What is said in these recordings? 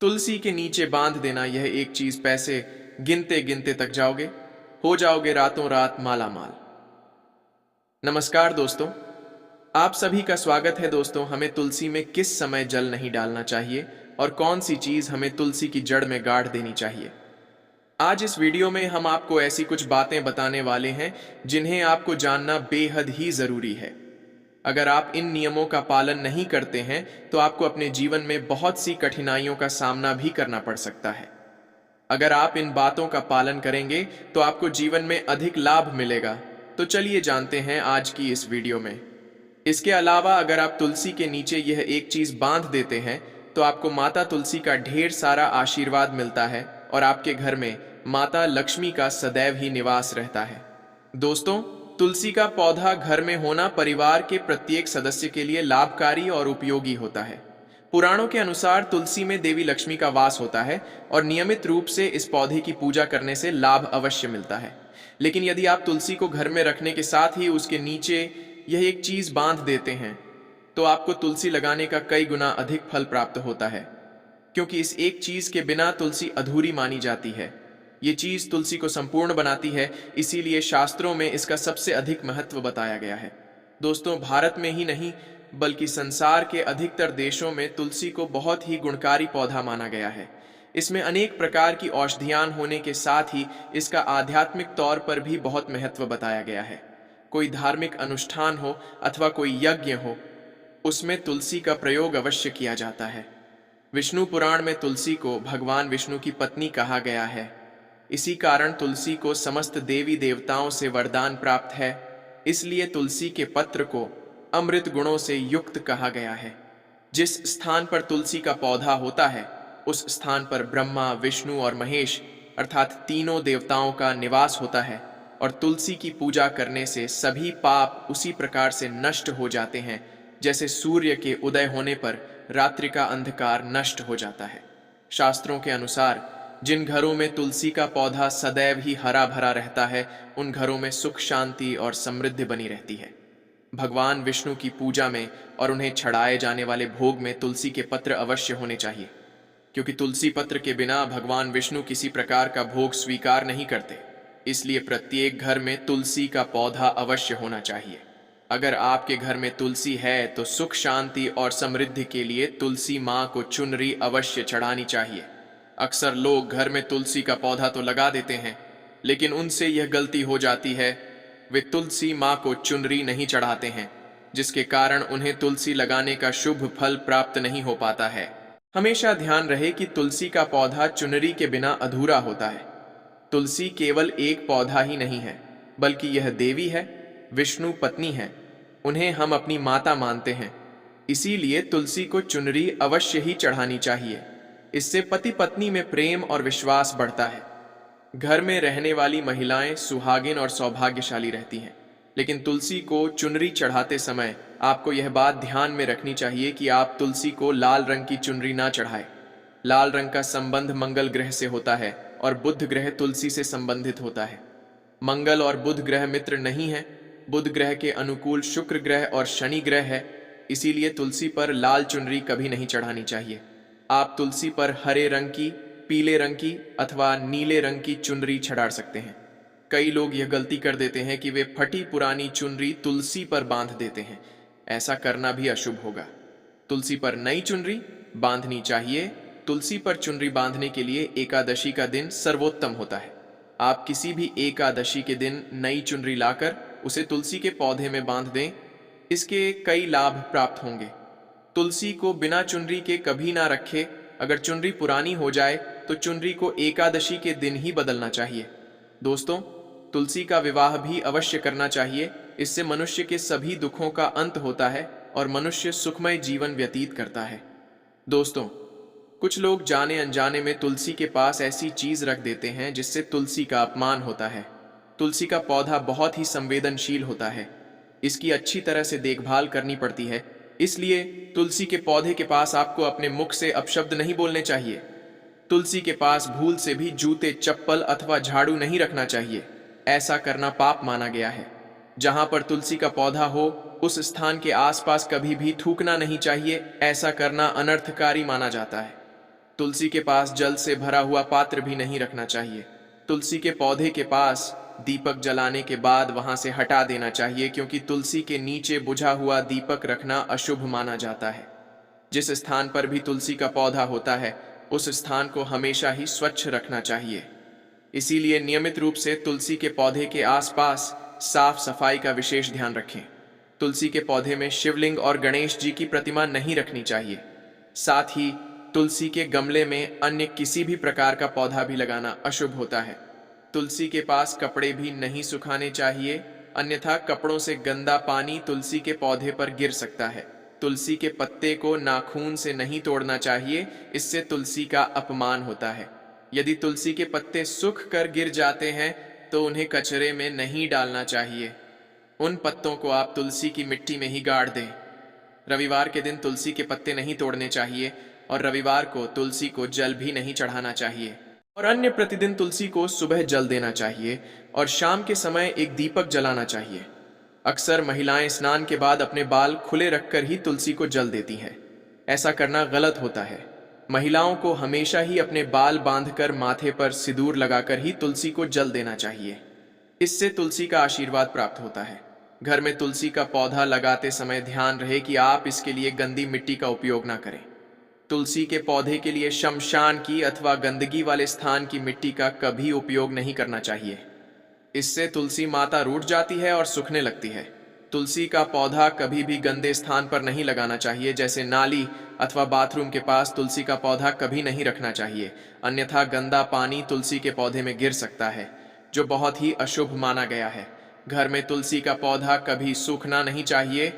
तुलसी के नीचे बांध देना यह एक चीज पैसे गिनते गिनते तक जाओगे, हो जाओगे रातों रात माला माल। नमस्कार दोस्तों, आप सभी का स्वागत है। दोस्तों, हमें तुलसी में किस समय जल नहीं डालना चाहिए और कौन सी चीज हमें तुलसी की जड़ में गाड़ देनी चाहिए। आज इस वीडियो में हम आपको ऐसी कुछ बातें बताने वाले हैं जिन्हें आपको जानना बेहद ही जरूरी है। अगर आप इन नियमों का पालन नहीं करते हैं तो आपको अपने जीवन में बहुत सी कठिनाइयों का सामना भी करना पड़ सकता है। अगर आप इन बातों का पालन करेंगे तो आपको जीवन में अधिक लाभ मिलेगा। तो चलिए जानते हैं आज की इस वीडियो में। इसके अलावा अगर आप तुलसी के नीचे यह एक चीज बांध देते हैं तो आपको माता तुलसी का ढेर सारा आशीर्वाद मिलता है और आपके घर में माता लक्ष्मी का सदैव ही निवास रहता है। दोस्तों, तुलसी का पौधा घर में होना परिवार के प्रत्येक सदस्य के लिए लाभकारी और उपयोगी होता है। पुराणों के अनुसार तुलसी में देवी लक्ष्मी का वास होता है और नियमित रूप से इस पौधे की पूजा करने से लाभ अवश्य मिलता है। लेकिन यदि आप तुलसी को घर में रखने के साथ ही उसके नीचे यह एक चीज बांध देते हैं तो आपको तुलसी लगाने का कई गुना अधिक फल प्राप्त होता है, क्योंकि इस एक चीज के बिना तुलसी अधूरी मानी जाती है। ये चीज तुलसी को संपूर्ण बनाती है, इसीलिए शास्त्रों में इसका सबसे अधिक महत्व बताया गया है। दोस्तों, भारत में ही नहीं बल्कि संसार के अधिकतर देशों में तुलसी को बहुत ही गुणकारी पौधा माना गया है। इसमें अनेक प्रकार की औषधियां होने के साथ ही इसका आध्यात्मिक तौर पर भी बहुत महत्व बताया गया है। कोई धार्मिक अनुष्ठान हो अथवा कोई यज्ञ हो, उसमें तुलसी का प्रयोग अवश्य किया जाता है। विष्णु पुराण में तुलसी को भगवान विष्णु की पत्नी कहा गया है। इसी कारण तुलसी को समस्त देवी देवताओं से वरदान प्राप्त है। इसलिए तुलसी के पत्र को अमृत गुणों से युक्त कहा गया है। जिस स्थान पर तुलसी का पौधा होता है उस स्थान पर ब्रह्मा, विष्णु और महेश अर्थात तीनों देवताओं का निवास होता है और तुलसी की पूजा करने से सभी पाप उसी प्रकार से नष्ट हो जाते हैं जैसे सूर्य के उदय होने पर रात्रि का अंधकार नष्ट हो जाता है। शास्त्रों के अनुसार जिन घरों में तुलसी का पौधा सदैव ही हरा भरा रहता है उन घरों में सुख, शांति और समृद्धि बनी रहती है। भगवान विष्णु की पूजा में और उन्हें चढ़ाए जाने वाले भोग में तुलसी के पत्र अवश्य होने चाहिए, क्योंकि तुलसी पत्र के बिना भगवान विष्णु किसी प्रकार का भोग स्वीकार नहीं करते। इसलिए प्रत्येक घर में तुलसी का पौधा अवश्य होना चाहिए। अगर आपके घर में तुलसी है तो सुख, शांति और समृद्धि के लिए तुलसी माँ को चुनरी अवश्य चढ़ानी चाहिए। अक्सर लोग घर में तुलसी का पौधा तो लगा देते हैं, लेकिन उनसे यह गलती हो जाती है, वे तुलसी माँ को चुनरी नहीं चढ़ाते हैं, जिसके कारण उन्हें तुलसी लगाने का शुभ फल प्राप्त नहीं हो पाता है। हमेशा ध्यान रहे कि तुलसी का पौधा चुनरी के बिना अधूरा होता है। तुलसी केवल एक पौधा ही नहीं है, बल्कि यह देवी है, विष्णु पत्नी है। उन्हें हम अपनी माता मानते हैं, इसीलिए तुलसी को चुनरी अवश्य ही चढ़ानी चाहिए। इससे पति पत्नी में प्रेम और विश्वास बढ़ता है। घर में रहने वाली महिलाएं सुहागिन और सौभाग्यशाली रहती हैं। लेकिन तुलसी को चुनरी चढ़ाते समय आपको यह बात ध्यान में रखनी चाहिए कि आप तुलसी को लाल रंग की चुनरी ना चढ़ाएं। लाल रंग का संबंध मंगल ग्रह से होता है और बुध ग्रह तुलसी से संबंधित होता है। मंगल और बुध ग्रह मित्र नहीं है। बुध ग्रह के अनुकूल शुक्र ग्रह और शनि ग्रह है। इसीलिए तुलसी पर लाल चुनरी कभी नहीं चढ़ानी चाहिए। आप तुलसी पर हरे रंग की, पीले रंग की अथवा नीले रंग की चुनरी चढ़ा सकते हैं। कई लोग यह गलती कर देते हैं कि वे फटी पुरानी चुनरी तुलसी पर बांध देते हैं। ऐसा करना भी अशुभ होगा। तुलसी पर नई चुनरी बांधनी चाहिए। तुलसी पर चुनरी बांधने के लिए एकादशी का दिन सर्वोत्तम होता है। आप किसी भी एकादशी के दिन नई चुनरी लाकर उसे तुलसी के पौधे में बांध दें। इसके कई लाभ प्राप्त होंगे। तुलसी को बिना चुनरी के कभी ना रखें। अगर चुनरी पुरानी हो जाए तो चुनरी को एकादशी के दिन ही बदलना चाहिए। दोस्तों, तुलसी का विवाह भी अवश्य करना चाहिए। इससे मनुष्य के सभी दुखों का अंत होता है और मनुष्य सुखमय जीवन व्यतीत करता है। दोस्तों, कुछ लोग जाने अनजाने में तुलसी के पास ऐसी चीज रख देते हैं जिससे तुलसी का अपमान होता है। तुलसी का पौधा बहुत ही संवेदनशील होता है। इसकी अच्छी तरह से देखभाल करनी पड़ती है। इसलिए तुलसी के पौधे के पास आपको अपने मुख से अपशब्द नहीं बोलने चाहिए। तुलसी के पास भूल से भी जूते, चप्पल अथवा झाड़ू नहीं रखना चाहिए। ऐसा करना पाप माना गया है। जहां पर तुलसी का पौधा हो उस स्थान के आसपास कभी भी थूकना नहीं चाहिए। ऐसा करना अनर्थकारी माना जाता है। तुलसी के पास जल से भरा हुआ पात्र भी नहीं रखना चाहिए। तुलसी के पौधे के पास दीपक जलाने के बाद वहां से हटा देना चाहिए, क्योंकि तुलसी के नीचे बुझा हुआ दीपक रखना अशुभ माना जाता है। जिस स्थान पर भी तुलसी का पौधा होता है उस स्थान को हमेशा ही स्वच्छ रखना चाहिए। इसीलिए नियमित रूप से तुलसी के पौधे के आसपास साफ सफाई का विशेष ध्यान रखें। तुलसी के पौधे में शिवलिंग और गणेश जी की प्रतिमा नहीं रखनी चाहिए। साथ ही तुलसी के गमले में अन्य किसी भी प्रकार का पौधा भी लगाना अशुभ होता है। तुलसी के पास कपड़े भी नहीं सुखाने चाहिए, अन्यथा कपड़ों से गंदा पानी तुलसी के पौधे पर गिर सकता है। तुलसी के पत्ते को नाखून से नहीं तोड़ना चाहिए, इससे तुलसी का अपमान होता है। यदि तुलसी के पत्ते सूख कर गिर जाते हैं तो उन्हें कचरे में नहीं डालना चाहिए। उन पत्तों को आप तुलसी की मिट्टी में ही गाड़ दें। रविवार के दिन तुलसी के पत्ते नहीं तोड़ने चाहिए और रविवार को तुलसी को जल भी नहीं चढ़ाना चाहिए। और अन्य प्रतिदिन तुलसी को सुबह जल देना चाहिए और शाम के समय एक दीपक जलाना चाहिए। अक्सर महिलाएं स्नान के बाद अपने बाल खुले रखकर ही तुलसी को जल देती हैं। ऐसा करना गलत होता है। महिलाओं को हमेशा ही अपने बाल बांधकर माथे पर सिंदूर लगाकर ही तुलसी को जल देना चाहिए। इससे तुलसी का आशीर्वाद प्राप्त होता है। घर में तुलसी का पौधा लगाते समय ध्यान रहे कि आप इसके लिए गंदी मिट्टी का उपयोग ना करें। तुलसी के पौधे के लिए शमशान की अथवा गंदगी वाले स्थान की मिट्टी का कभी उपयोग नहीं करना चाहिए। इससे तुलसी माता रूठ जाती है और सूखने लगती है। तुलसी का पौधा कभी भी गंदे स्थान पर नहीं लगाना चाहिए, जैसे नाली अथवा बाथरूम के पास तुलसी का पौधा कभी नहीं रखना चाहिए, अन्यथा गंदा पानी तुलसी के पौधे में गिर सकता है, जो बहुत ही अशुभ माना गया है। घर में तुलसी का पौधा कभी सूखना नहीं चाहिए।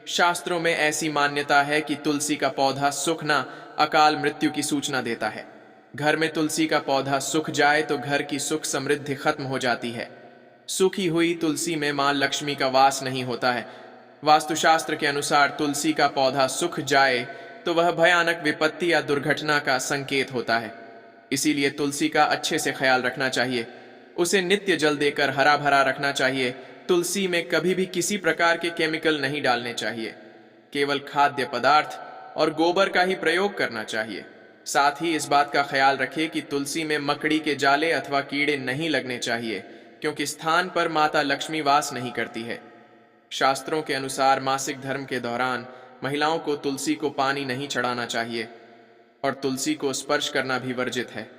शास्त्रों में ऐसी मान्यता है कि तुलसी का पौधा सूखना अकाल मृत्यु की सूचना देता है। घर में तुलसी का पौधा सूख जाए तो घर की सुख समृद्धि खत्म हो जाती है। सूखी हुई तुलसी में मां लक्ष्मी का वास नहीं होता है। वास्तुशास्त्र के अनुसार तुलसी का पौधा सूख जाए तो वह भयानक विपत्ति या दुर्घटना का संकेत होता है। इसीलिए तुलसी का अच्छे से ख्याल रखना चाहिए। उसे नित्य जल देकर हरा भरा रखना चाहिए। तुलसी में कभी भी किसी प्रकार के केमिकल नहीं डालने चाहिए। केवल खाद्य पदार्थ और गोबर का ही प्रयोग करना चाहिए। साथ ही इस बात का ख्याल रखें कि तुलसी में मकड़ी के जाले अथवा कीड़े नहीं लगने चाहिए, क्योंकि स्थान पर माता लक्ष्मी वास नहीं करती है। शास्त्रों के अनुसार मासिक धर्म के दौरान महिलाओं को तुलसी को पानी नहीं चढ़ाना चाहिए और तुलसी को स्पर्श करना भी वर्जित है।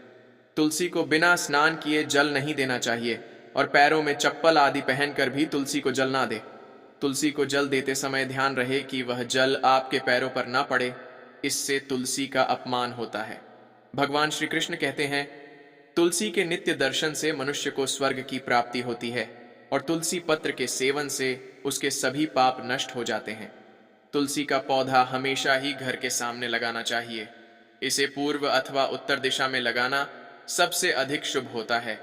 तुलसी को बिना स्नान किए जल नहीं देना चाहिए और पैरों में चप्पल आदि पहनकर भी तुलसी को जल ना दे। तुलसी को जल देते समय ध्यान रहे कि वह जल आपके पैरों पर ना पड़े, इससे तुलसी का अपमान होता है। भगवान श्री कृष्ण कहते हैं, तुलसी के नित्य दर्शन से मनुष्य को स्वर्ग की प्राप्ति होती है और तुलसी पत्र के सेवन से उसके सभी पाप नष्ट हो जाते हैं। तुलसी का पौधा हमेशा ही घर के सामने लगाना चाहिए। इसे पूर्व अथवा उत्तर दिशा में लगाना सबसे अधिक शुभ होता है।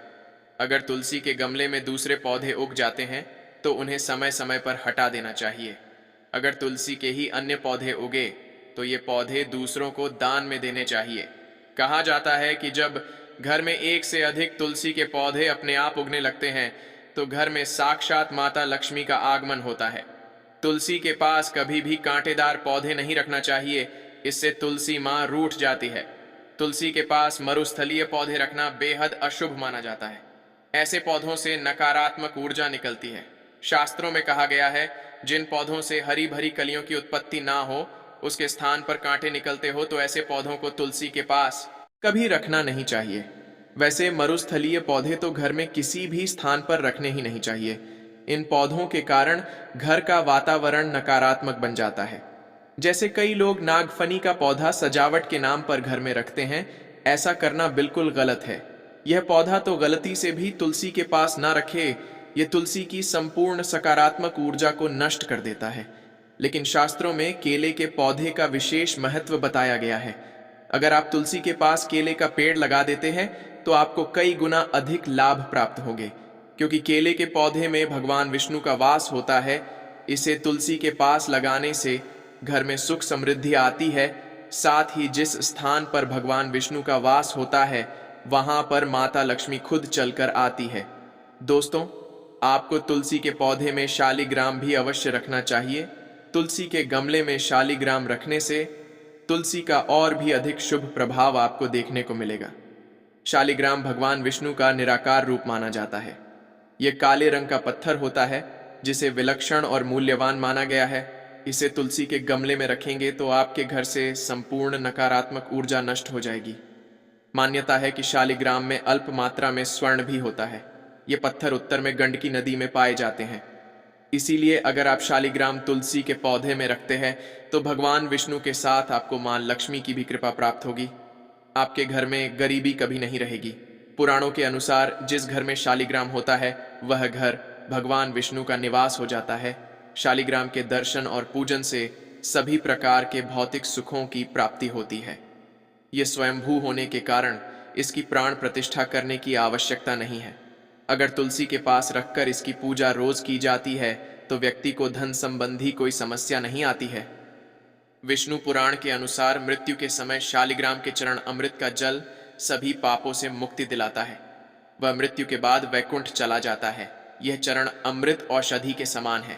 अगर तुलसी के गमले में दूसरे पौधे उग जाते हैं तो उन्हें समय समय पर हटा देना चाहिए। अगर तुलसी के ही अन्य पौधे उगे तो ये पौधे दूसरों को दान में देने चाहिए। कहा जाता है कि जब घर में एक से अधिक तुलसी के पौधे अपने आप उगने लगते हैं तो घर में साक्षात माता लक्ष्मी का आगमन होता है। तुलसी के पास कभी भी कांटेदार पौधे नहीं रखना चाहिए, इससे तुलसी मां रूठ जाती है। तुलसी के पास मरुस्थलीय पौधे रखना बेहद अशुभ माना जाता है। ऐसे पौधों से नकारात्मक ऊर्जा निकलती है। शास्त्रों में कहा गया है, जिन पौधों से हरी भरी कलियों की उत्पत्ति ना हो, उसके स्थान पर कांटे निकलते हो, तो ऐसे पौधों को तुलसी के पास कभी रखना नहीं चाहिए। वैसे मरुस्थलीय पौधे तो घर में किसी भी स्थान पर रखने ही नहीं चाहिए। इन पौधों के कारण घर का वातावरण नकारात्मक बन जाता है। जैसे कई लोग नागफनी का पौधा सजावट के नाम पर घर में रखते हैं, ऐसा करना बिल्कुल गलत है। यह पौधा तो गलती से भी तुलसी के पास ना रखे, यह तुलसी की संपूर्ण सकारात्मक ऊर्जा को नष्ट कर देता है। लेकिन शास्त्रों में केले के पौधे का विशेष महत्व बताया गया है। अगर आप तुलसी के पास केले का पेड़ लगा देते हैं तो आपको कई गुना अधिक लाभ प्राप्त होंगे, क्योंकि केले के पौधे में भगवान विष्णु का वास होता है। इसे तुलसी के पास लगाने से घर में सुख समृद्धि आती है। साथ ही जिस स्थान पर भगवान विष्णु का वास होता है वहां पर माता लक्ष्मी खुद चलकर आती है। दोस्तों, आपको तुलसी के पौधे में शालिग्राम भी अवश्य रखना चाहिए। तुलसी के गमले में शालिग्राम रखने से तुलसी का और भी अधिक शुभ प्रभाव आपको देखने को मिलेगा। शालिग्राम भगवान विष्णु का निराकार रूप माना जाता है। यह काले रंग का पत्थर होता है जिसे विलक्षण और मूल्यवान माना गया है। इसे तुलसी के गमले में रखेंगे तो आपके घर से संपूर्ण नकारात्मक ऊर्जा नष्ट हो जाएगी। मान्यता है कि शालिग्राम में अल्प मात्रा में स्वर्ण भी होता है। ये पत्थर उत्तर में गंडकी नदी में पाए जाते हैं। इसीलिए अगर आप शालिग्राम तुलसी के पौधे में रखते हैं तो भगवान विष्णु के साथ आपको मां लक्ष्मी की भी कृपा प्राप्त होगी। आपके घर में गरीबी कभी नहीं रहेगी। पुराणों के अनुसार जिस घर में शालिग्राम होता है वह घर भगवान विष्णु का निवास हो जाता है। शालिग्राम के दर्शन और पूजन से सभी प्रकार के भौतिक सुखों की प्राप्ति होती है। ये स्वयंभू होने के कारण इसकी प्राण प्रतिष्ठा करने की आवश्यकता नहीं है। अगर तुलसी के पास रखकर इसकी पूजा रोज की जाती है तो व्यक्ति को धन संबंधी कोई समस्या नहीं आती है। विष्णु पुराण के अनुसार मृत्यु के समय शालिग्राम के चरण अमृत का जल सभी पापों से मुक्ति दिलाता है। वह मृत्यु के बाद वैकुंठ चला जाता है। यह चरण अमृत औषधि के समान है।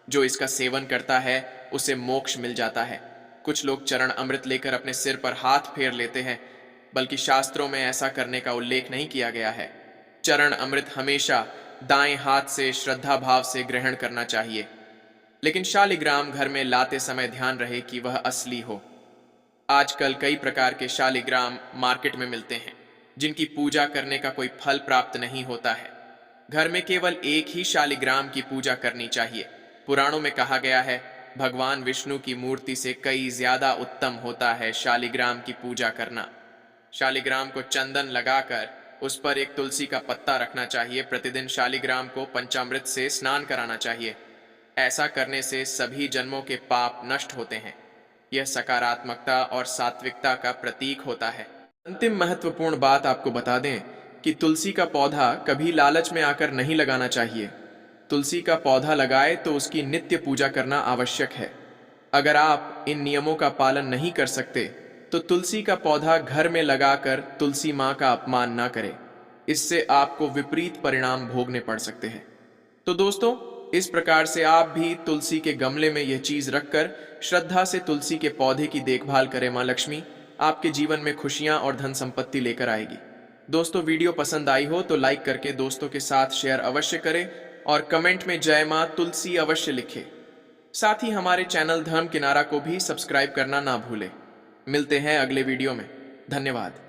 जो इसका सेवन करता है उसे मोक्ष मिल जाता है। कुछ लोग चरण अमृत लेकर अपने सिर पर हाथ फेर लेते हैं, बल्कि शास्त्रों में ऐसा करने का उल्लेख नहीं किया गया है। चरण अमृत हमेशा दाएं हाथ से श्रद्धा भाव से ग्रहण करना चाहिए, लेकिन शालिग्राम घर में लाते समय ध्यान रहे कि वह असली हो। आजकल कई प्रकार के शालिग्राम मार्केट में मिलते हैं जिनकी पूजा करने का कोई फल प्राप्त नहीं होता है। घर में केवल एक ही शालिग्राम की पूजा करनी चाहिए। पुराणों में कहा गया है भगवान विष्णु की मूर्ति से कई ज्यादा उत्तम होता है शालिग्राम की पूजा करना। शालिग्राम को चंदन लगाकर उस पर एक तुलसी का पत्ता रखना चाहिए। प्रतिदिन शालिग्राम को पंचामृत से स्नान कराना चाहिए। ऐसा करने से सभी जन्मों के पाप नष्ट होते हैं। यह सकारात्मकता और सात्विकता का प्रतीक होता है। अंतिम महत्वपूर्ण बात आपको बता दें कि तुलसी का पौधा कभी लालच में आकर नहीं लगाना चाहिए। तुलसी का पौधा लगाए तो उसकी नित्य पूजा करना आवश्यक है। अगर आप इन नियमों का पालन नहीं कर सकते तो तुलसी का पौधा घर में लगाकर तुलसी मां का अपमान ना करें। इससे आपको विपरीत परिणाम भोगने पड़ सकते हैं। तो दोस्तों, इस प्रकार से आप भी तुलसी के गमले में यह चीज रखकर श्रद्धा से तुलसी के पौधे की देखभाल करें। मां लक्ष्मी आपके जीवन में खुशियां और धन संपत्ति लेकर आएगी। दोस्तों, वीडियो पसंद आई हो तो लाइक करके दोस्तों के साथ शेयर अवश्य करें और कमेंट में जय मां तुलसी अवश्य लिखें। साथ ही हमारे चैनल धर्म किनारा को भी सब्सक्राइब करना ना भूलें। मिलते हैं अगले वीडियो में। धन्यवाद।